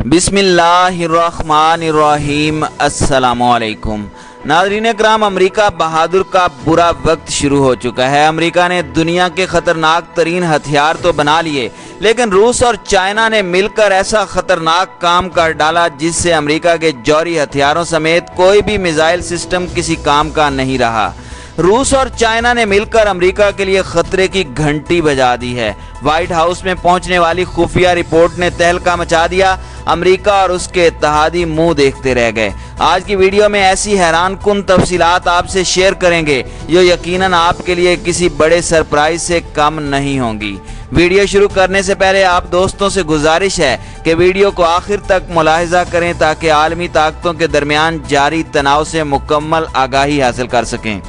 बिस्मिल्लाहिर्रहमानिर्रहीम। अस्सलामुअलैकुम नाज़रीन कराम, अमरीका बहादुर का बुरा वक्त शुरू हो चुका है। अमरीका ने दुनिया के खतरनाक तरीन हथियार तो बना लिए, लेकिन रूस और चाइना ने मिलकर ऐसा खतरनाक काम कर डाला जिससे अमरीका के जौहरी हथियारों समेत कोई भी मिसाइल सिस्टम किसी काम का नहीं रहा। रूस और चाइना ने मिलकर अमेरिका के लिए खतरे की घंटी बजा दी है। व्हाइट हाउस में पहुंचने वाली खुफिया रिपोर्ट ने तहलका मचा दिया। अमेरिका और उसके इत्तेहादी मुंह देखते रह गए। आज की वीडियो में ऐसी हैरान कुन तफसीलात आपसे शेयर करेंगे जो यकीनन आपके लिए किसी बड़े सरप्राइज से कम नहीं होंगी। वीडियो शुरू करने से पहले आप दोस्तों से गुजारिश है कि वीडियो को आखिर तक मुलाहिजा करें ताकि आलमी ताकतों के दरमियान जारी तनाव से मुकम्मल आगाही हासिल कर सकें।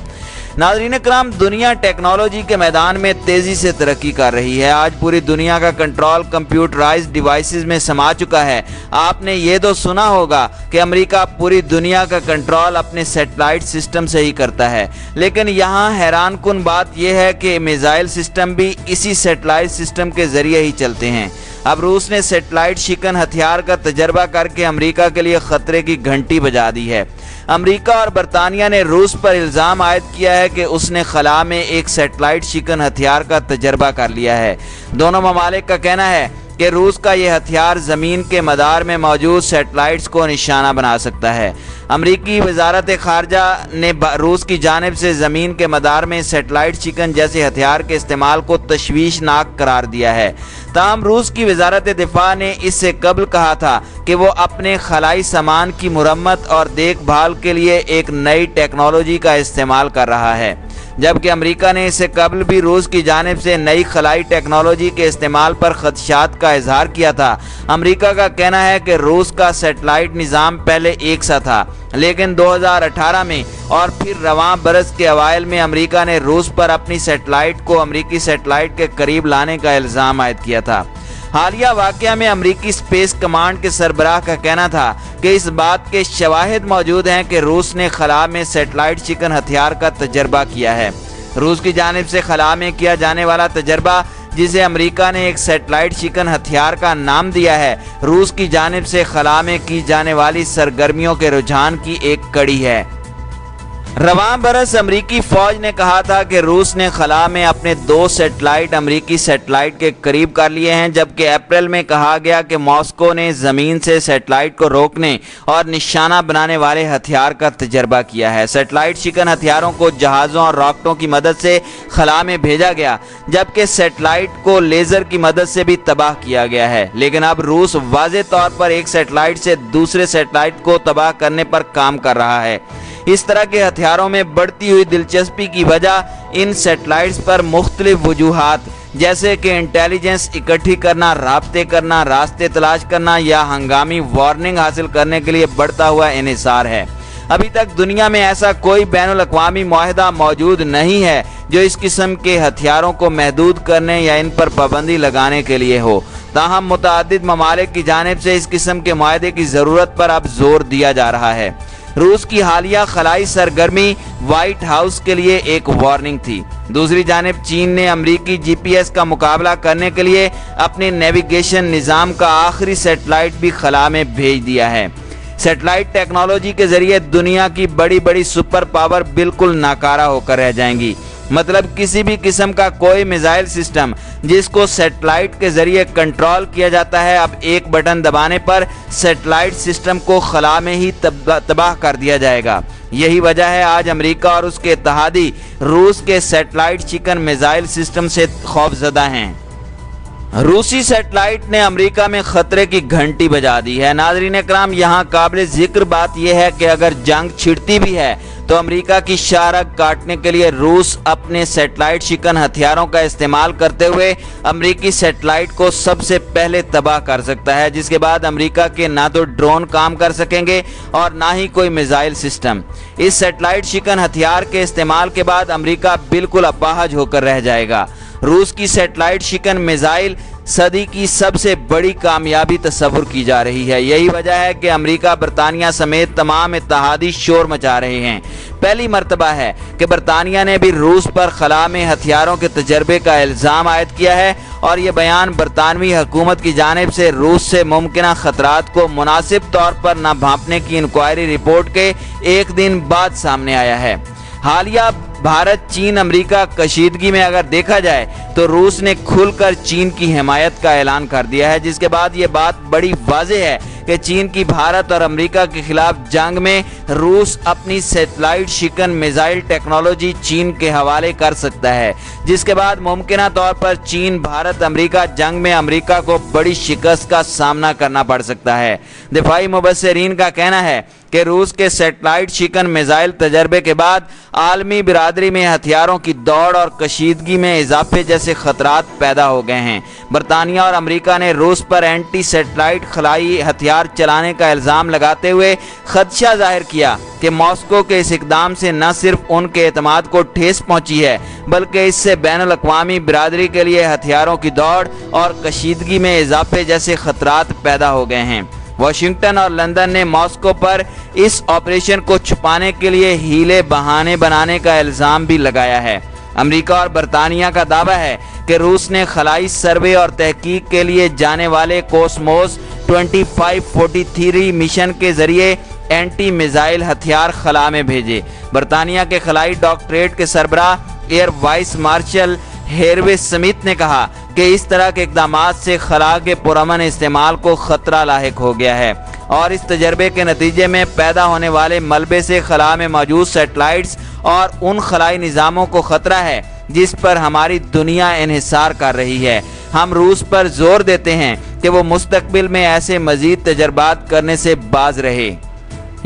नाज़रीन कराम, दुनिया टेक्नोलॉजी के मैदान में तेज़ी से तरक्की कर रही है। आज पूरी दुनिया का कंट्रोल कंप्यूटराइज्ड डिवाइसेस में समा चुका है। आपने ये तो सुना होगा कि अमेरिका पूरी दुनिया का कंट्रोल अपने सैटेलाइट सिस्टम से ही करता है, लेकिन यहाँ हैरान कुन बात यह है कि मिसाइल सिस्टम भी इसी सैटेलाइट सिस्टम के ज़रिए ही चलते हैं। अब रूस ने सैटेलाइट शिकन हथियार का तजर्बा करके अमेरिका के लिए खतरे की घंटी बजा दी है। अमेरिका और बरतानिया ने रूस पर इल्ज़ाम आयद किया है कि उसने खला में एक सैटेलाइट शिकन हथियार का तजर्बा कर लिया है। दोनों ममालिक का कहना है कि रूस का यह हथियार ज़मीन के मदार में मौजूद सैटेलाइट्स को निशाना बना सकता है। अमरीकी वजारत खारजा ने रूस की जानिब से ज़मीन के मदार में सैटेलाइट शिकन जैसे हथियार के इस्तेमाल को तशवीशनाक करार दिया है। ताहम रूस की वजारत दिफा ने इससे कबल कहा था कि वो अपने खलाई सामान की मुरम्मत और देखभाल के लिए एक नई टेक्नोलॉजी का इस्तेमाल कर रहा है, जबकि अमेरिका ने इससे कबल भी रूस की जानिब से नई खलाई टेक्नोलॉजी के इस्तेमाल पर खदशात का इजहार किया था। अमेरिका का कहना है कि रूस का सैटेलाइट निज़ाम पहले एक सा था, लेकिन 2018 में और फिर रवां बरस के अवाइल में अमेरिका ने रूस पर अपनी सैटेलाइट को अमेरिकी सैटेलाइट के करीब लाने का इल्ज़ाम आयद किया था। हालिया वाक़या में अमेरिकी स्पेस कमांड के सरबराह का कहना था कि इस बात के शवाहिद मौजूद हैं कि रूस ने खला में सैटेलाइट शिकन हथियार का तजर्बा किया है। रूस की जानिब से खला में किया जाने वाला तजर्बा, जिसे अमेरिका ने एक सैटेलाइट शिकन हथियार का नाम दिया है, रूस की जानिब से खला में की जाने वाली सरगर्मियों के रुझान की एक कड़ी है। रवां बरस अमरीकी फौज ने कहा था कि रूस ने खला में अपने 2 सैटेलाइट अमरीकी सैटेलाइट के करीब कर लिए हैं, जबकि अप्रैल में कहा गया कि मॉस्को ने ज़मीन से सैटेलाइट को रोकने और निशाना बनाने वाले हथियार का तजर्बा किया है। सैटेलाइट शिकन हथियारों को जहाज़ों और रॉकेटों की मदद से खला में भेजा गया, जबकि सैटेलाइट को लेज़र की मदद से भी तबाह किया गया है। लेकिन अब रूस वाज़े तौर पर एक सैटेलाइट से दूसरे सैटेलाइट को तबाह करने पर काम कर रहा है। इस तरह के हथियारों में बढ़ती हुई दिलचस्पी की वजह इन सैटेलाइट्स पर मुख्तलिफ वजूहात जैसे कि इंटेलिजेंस इकट्ठी करना, राब्ते करना, रास्ते तलाश करना या हंगामी वार्निंग हासिल करने के लिए बढ़ता हुआ इन्हिसार है। अभी तक दुनिया में ऐसा कोई बैनुल अक़वामी मुआहदा मौजूद नहीं है जो इस किस्म के हथियारों को महदूद करने या इन पर पाबंदी लगाने के लिए हो। ताहम मुतअद्दिद ममालिक की जानिब से इस किस्म के मुआहदे की ज़रूरत पर अब जोर दिया जा रहा है। रूस की हालिया खलाई सरगर्मी व्हाइट हाउस के लिए एक वार्निंग थी। दूसरी जानिब चीन ने अमरीकी GPS का मुकाबला करने के लिए अपने नेविगेशन निज़ाम का आखिरी सैटेलाइट भी खला में भेज दिया है। सैटेलाइट टेक्नोलॉजी के जरिए दुनिया की बड़ी बड़ी सुपर पावर बिल्कुल नाकारा होकर रह जाएंगी। मतलब किसी भी किस्म का कोई मिसाइल सिस्टम जिसको सैटेलाइट के जरिए कंट्रोल किया जाता है, अब एक बटन दबाने पर सैटेलाइट सिस्टम को खला में ही तबाह कर दिया जाएगा। यही वजह है आज अमेरिका और उसके इत्तेहादी रूस के सैटेलाइट शिकन मिसाइल सिस्टम से खौफजदा हैं। रूसी सैटेलाइट ने अमेरिका में खतरे की घंटी बजा दी है। नाज़रीन कराम, यहाँ काबिल जिक्र बात यह है कि अगर जंग छिड़ती भी है तो अमेरिका की शारग काटने के लिए रूस अपने सैटेलाइट शिकन हथियारों का इस्तेमाल करते हुए अमेरिकी सैटेलाइट को सबसे पहले तबाह कर सकता है, जिसके बाद अमेरिका के ना तो ड्रोन काम कर सकेंगे और ना ही कोई मिसाइल सिस्टम। इस सैटेलाइट शिकन हथियार के इस्तेमाल के बाद अमेरिका बिल्कुल अपाहज होकर रह जाएगा। रूस की सैटेलाइट शिकन मिसाइल सदी की सबसे बड़ी कामयाबी तस्वुर की जा रही है। यही वजह है कि अमेरिका, बरतानिया समेत तमाम इत्तेहादी शोर मचा रहे हैं। पहली मर्तबा है कि बरतानिया ने भी रूस पर खला में हथियारों के तजर्बे का इल्ज़ाम आयद किया है और ये बयान बरतानवी हुकूमत की जानिब से रूस से मुमकिन खतरात को मुनासिब तौर पर न भांपने की इंक्वायरी रिपोर्ट के एक दिन बाद सामने आया है। हालिया भारत चीन अमेरिका कशीदगी में अगर देखा जाए तो रूस ने खुलकर चीन की हिमायत का ऐलान कर दिया है, जिसके बाद ये बात बड़ी वाज़ेह है कि चीन की भारत और अमेरिका के खिलाफ जंग में रूस अपनी सैटेलाइट शिकन मिसाइल टेक्नोलॉजी चीन के हवाले कर सकता है, जिसके बाद मुमकिन तौर पर चीन भारत अमेरिका जंग में अमेरिका को बड़ी शिकस्त का सामना करना पड़ सकता है। दिफाई मुबस्सिरीन का कहना है कि रूस के सैटेलाइट शिकन मिसाइल तजर्बे के बाद आलमी बिरादरी में हथियारों की दौड़ और कशीदगी में इजाफे जैसे खतरात पैदा हो गए हैं। बरतानिया और अमेरिका ने रूस पर एंटी सैटेलाइट खलाई हथियार चलाने का इल्ज़ाम लगाते हुए खदशा जाहिर किया कि मॉस्को के इस इकदाम से न सिर्फ उनके एतमाद को ठेस पहुंची है, बल्कि इससे बैनुल अक़वामी बिरादरी के लिए हथियारों की दौड़ और कशीदगी में इजाफे जैसे खतरात पैदा हो गए हैं। वाशिंगटन और लंदन ने मॉस्को पर इस ऑपरेशन को छुपाने के लिए हीले बहाने बनाने का इल्ज़ाम भी लगाया है। अमेरिका और बरतानिया का दावा है कि रूस ने खलाई सर्वे और तहकीक के लिए जाने वाले कोसमोस 2543 मिशन के जरिए एंटी मिसाइल हथियार खला में भेजे। बरतानिया के खलाई डॉक्टरेट के सरबराह एयर वाइस मार्शल हेरवे स्मिथ ने कहा कि इस तरह के इक़दामात से खला के पुरअमन इस्तेमाल को खतरा लाहिक हो गया है और इस तजर्बे के नतीजे में पैदा होने वाले मलबे से खला में मौजूद सैटेलाइट्स और उन खलाई निज़ामों को खतरा है जिस पर हमारी दुनिया इन्हिसार कर रही है। हम रूस पर जोर देते हैं कि वो मुस्तकबिल में ऐसे मजीद तजर्बात करने से बाज रहे।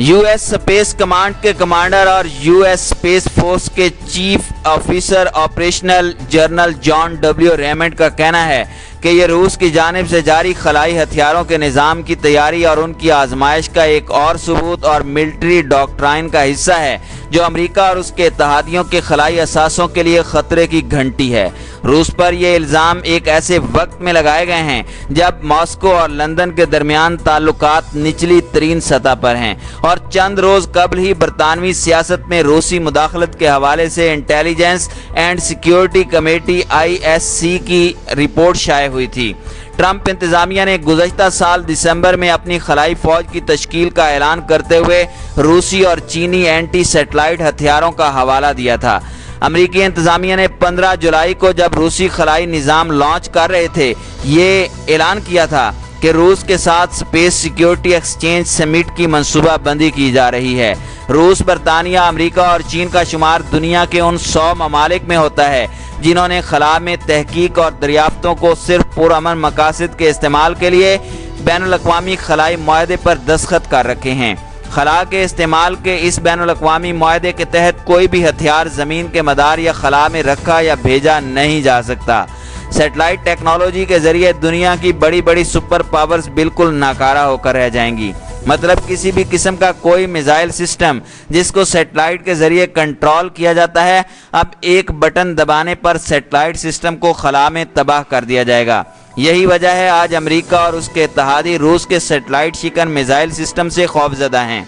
यूएस स्पेस कमांड के कमांडर और यूएस स्पेस फोर्स के chief officer operational general John W Raymond का कहना है कि ये रूस की जानिब से जारी खलाई हथियारों के निज़ाम की तैयारी और उनकी आजमाइश का एक और सबूत और मिलिट्री डॉक्ट्राइन का हिस्सा है जो अमेरिका और उसके इत्तेहादियों के खलाई असासों के लिए खतरे की घंटी है। रूस पर यह इल्ज़ाम एक ऐसे वक्त में लगाए गए हैं जब मॉस्को और लंदन के दरमियान ताल्लुकात निचली तरीन सतह पर हैं और चंद रोज़ कबल ही बरतानवी सियासत में रूसी मुदाखलत के हवाले से intelligence and security committee ISC की रिपोर्ट शाये हुई थी। ट्रंप इंतजामिया ने गुज़श्ता साल दिसंबर में अपनी खलाई फौज की तश्कील का ऐलान करते हुए रूसी और चीनी एंटी सैटेलाइट हथियारों का हवाला दिया था। अमेरिकी इंतजामिया ने 15 जुलाई को जब रूसी खलाई निज़ाम लॉन्च कर रहे थे ये ऐलान किया था कि रूस के साथ स्पेस सिक्योरिटी एक्सचेंज समिट की मंसूबा बंदी की जा रही है। रूस, बरतानिया, अमेरिका और चीन का शुमार दुनिया के उन 100 ममालिक में होता है जिन्होंने खला में तहकीक और दरियाफ्तों को सिर्फ पुरअमन मकासद के इस्तेमाल के लिए बैनुल अक़वामी खलाई मुआहदे पर दस्तखत कर रखे हैं। खला के इस्तेमाल के इस बैनुल अक़वामी मुआहदे के तहत कोई भी हथियार ज़मीन के मदार या खला में रखा या भेजा नहीं जा सकता। सैटेलाइट टेक्नोलॉजी के जरिए दुनिया की बड़ी बड़ी सुपर पावर्स बिल्कुल नाकारा होकर रह जाएंगी। मतलब किसी भी किस्म का कोई मिसाइल सिस्टम जिसको सैटेलाइट के जरिए कंट्रोल किया जाता है, अब एक बटन दबाने पर सैटेलाइट सिस्टम को खला में तबाह कर दिया जाएगा। यही वजह है आज अमेरिका और उसके इत्तेहादी रूस के सैटेलाइट शिकन मिसाइल सिस्टम से खौफजदा हैं।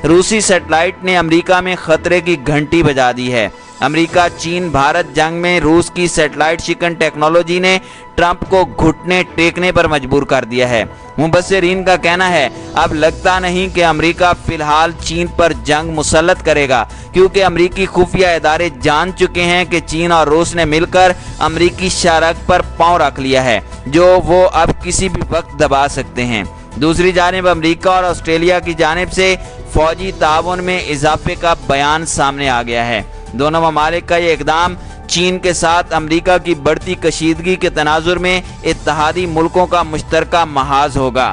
रूसी सैटेलाइट ने अमेरिका में खतरे की घंटी बजा दी है। अमेरिका चीन भारत जंग में रूस की सैटेलाइट शिकन टेक्नोलॉजी ने ट्रंप को घुटने टेकने पर मजबूर कर दिया है। मुबस्सिरीन का कहना है अब लगता नहीं कि अमेरिका फिलहाल चीन पर जंग मुसल्लत करेगा, क्योंकि अमेरिकी खुफिया इदारे जान चुके हैं कि चीन और रूस ने मिलकर अमेरिकी शारक पर पांव रख लिया है जो वो अब किसी भी वक्त दबा सकते हैं। दूसरी जानिब अमेरिका और ऑस्ट्रेलिया की जानिब से फौजी ताउन में इजाफे का बयान सामने आ गया है। दोनों ममालिक का ये इक़दाम चीन के साथ अमेरिका की बढ़ती कशीदगी के तनाजुर में इत्तेहादी मुल्कों का मुश्तरका महाज होगा।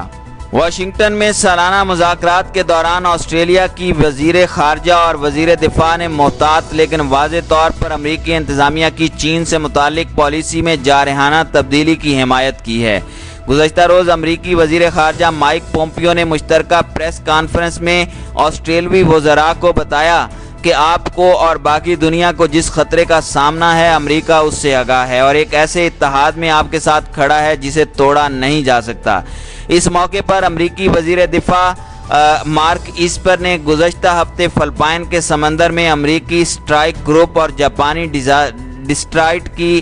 वाशिंगटन में सालाना मुज़ाकरात के दौरान ऑस्ट्रेलिया की वज़ीर ख़ारजा और वज़ीर दिफ़ा ने मोहतात लेकिन वाज़े तौर पर अमेरिकी इंतज़ामिया की चीन से मुतालिक पॉलिसी में जारहाना तब्दीली की हिमायत की है। गुज़श्ता रोज़ अमेरिकी वज़ीर ख़ारजा माइक पोम्पियो ने मुश्तरका प्रेस कॉन्फ्रेंस में ऑस्ट्रेलवी वज़रा को बताया کہ آپ کو اور باقی دنیا کو جس خطرے کا سامنا ہے امریکہ اس سے آگاہ ہے اور ایک ایسے اتحاد میں آپ کے ساتھ کھڑا ہے جسے توڑا نہیں جا سکتا۔ اس موقع پر امریکی وزیر دفاع مارک ایسپر نے گزشتہ ہفتے فلپائن کے سمندر میں امریکی اسٹرائک گروپ اور جاپانی ڈسٹرائٹ کی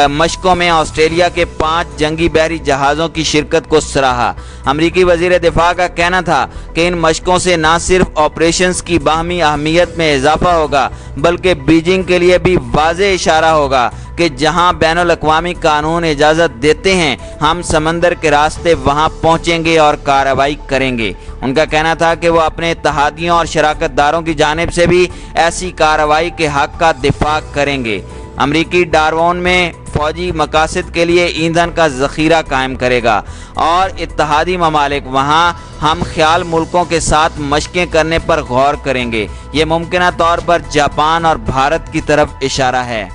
مشقوں میں آسٹریلیا کے 5 جنگی بحری جہازوں کی شرکت کو سراہا۔ امریکی وزیر دفاع کا کہنا تھا کہ ان مشقوں سے نہ صرف آپریشنز کی باہمی اہمیت میں اضافہ ہوگا بلکہ بیجنگ کے لیے بھی واضح اشارہ ہوگا کہ جہاں بین الاقوامی قانون اجازت دیتے ہیں ہم سمندر کے راستے وہاں پہنچیں گے اور کارروائی کریں گے۔ ان کا کہنا تھا کہ وہ اپنے اتحادیوں اور شراکت داروں کی جانب سے بھی ایسی کارروائی کے حق کا دفاع کریں گے۔ امریکی ڈارون میں فوجی مقاصد کے لیے ایندھن کا ذخیرہ قائم کرے گا اور اتحادی ممالک وہاں ہم خیال ملکوں کے ساتھ مشقیں کرنے پر غور کریں گے۔ یہ ممکنہ طور پر جاپان اور بھارت کی طرف اشارہ ہے۔